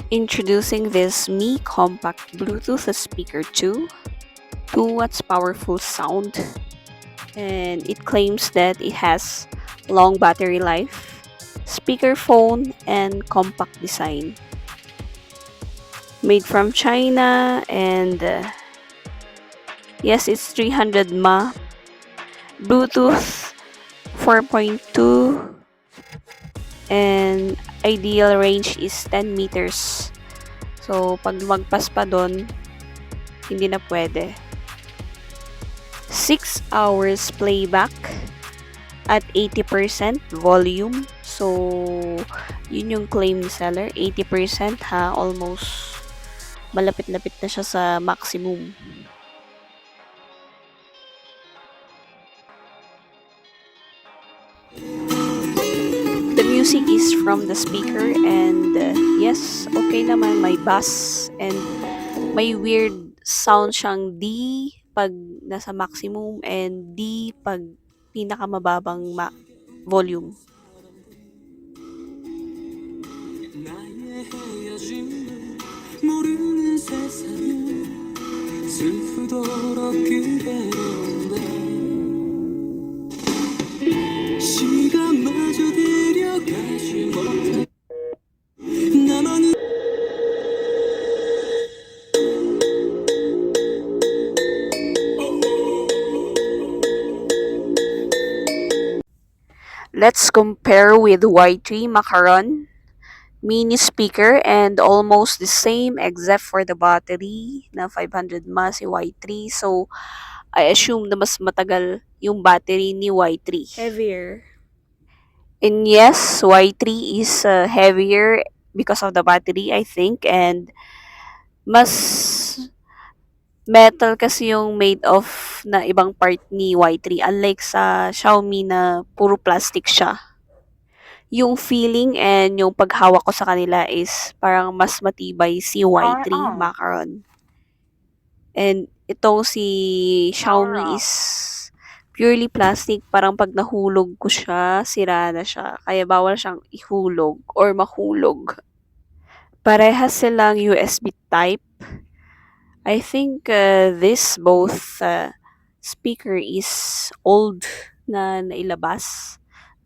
Introducing this Mi Compact Bluetooth Speaker 2, 2 watts powerful sound, and it claims that it has long battery life, speakerphone, and compact design. Made from China, and yes, it's 300 mAh, Bluetooth 4.2, and ideal range is 10 meters. So, pag lumagpas pa doon, hindi na pwede. 6 hours playback at 80% volume. So, yun yung claim ni seller. 80% ha, almost malapit-lapit na siya sa maximum. The music is from the speaker and yes, okay naman, may bass and may weird sound siyang D pag nasa maximum and D pag pinakamababang volume. Let's compare with Y3 Macaron mini speaker and almost the same except for the battery na 500 mAh si Y3. So, I assume na mas matagal yung battery ni Y3. Heavier. And yes, Y3 is heavier because of the battery, I think. And mas metal kasi yung made of na ibang part ni Y3. Unlike sa Xiaomi na puro plastic siya. Yung feeling and yung paghawak ko sa kanila is parang mas matibay si Y3 Macaron. And itong si Xiaomi is purely plastic. Parang pag nahulog ko siya, sira na siya. Kaya bawal siyang ihulog or mahulog. Parehas silang USB type. I think this both speaker is old na nailabas.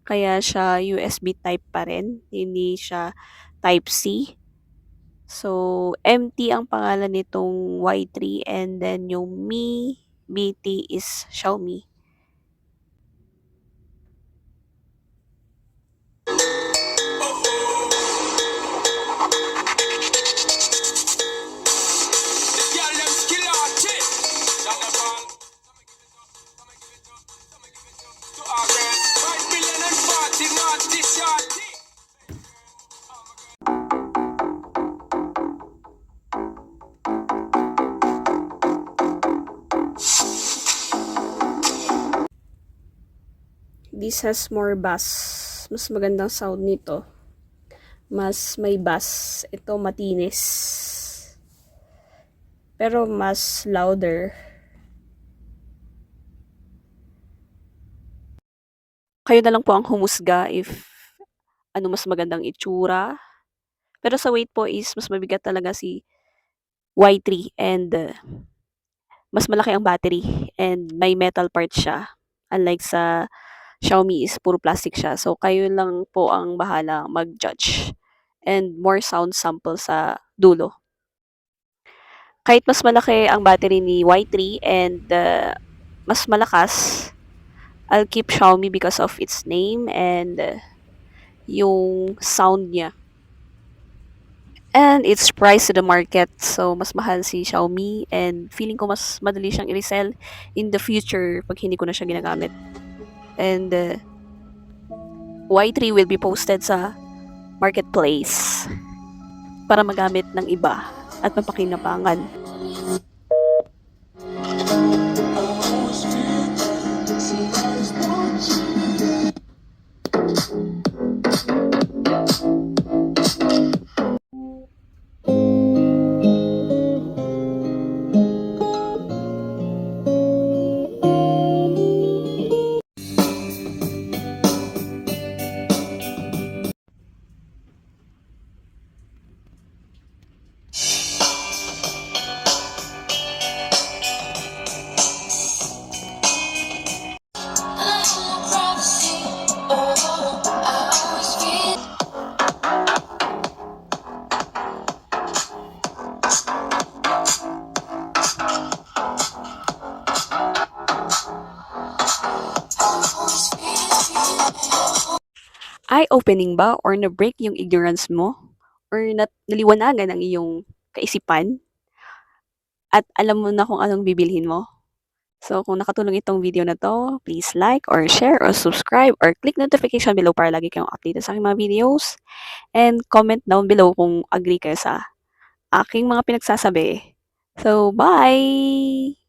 Kaya siya USB type pa rin. Hindi siya type C. So, MT ang pangalan nitong Y3 and then yung Mi BT is Xiaomi. This has more bass. Mas magandang sound nito. Mas may bass. Ito matinis. Pero mas louder. Kayo na lang po ang humusga if ano mas magandang itsura. Pero sa weight po is mas mabigat talaga si Y3 and mas malaki ang battery and may metal part siya. Unlike sa Xiaomi is puro plastic siya. So, kayo lang po ang bahala mag-judge. And more sound sample sa dulo. Kahit mas malaki ang battery ni Y3 and mas malakas, I'll keep Xiaomi because of its name and yung sound niya. And it's priced to the market. So, mas mahal si Xiaomi and feeling ko mas madali siyang i-resell in the future pag hindi ko na siya ginagamit. And Y3 will be posted sa marketplace para magamit ng iba at mapakinabangan. eye-opening ba or na-break yung ignorance mo? Or naliwanagan ang iyong kaisipan? At alam mo na kung anong bibilhin mo? So, kung nakatulong itong video na to, please like or share or subscribe or click notification below para lagi kayong updated sa aking mga videos. And comment down below kung agree kayo sa aking mga pinagsasabi. So, bye!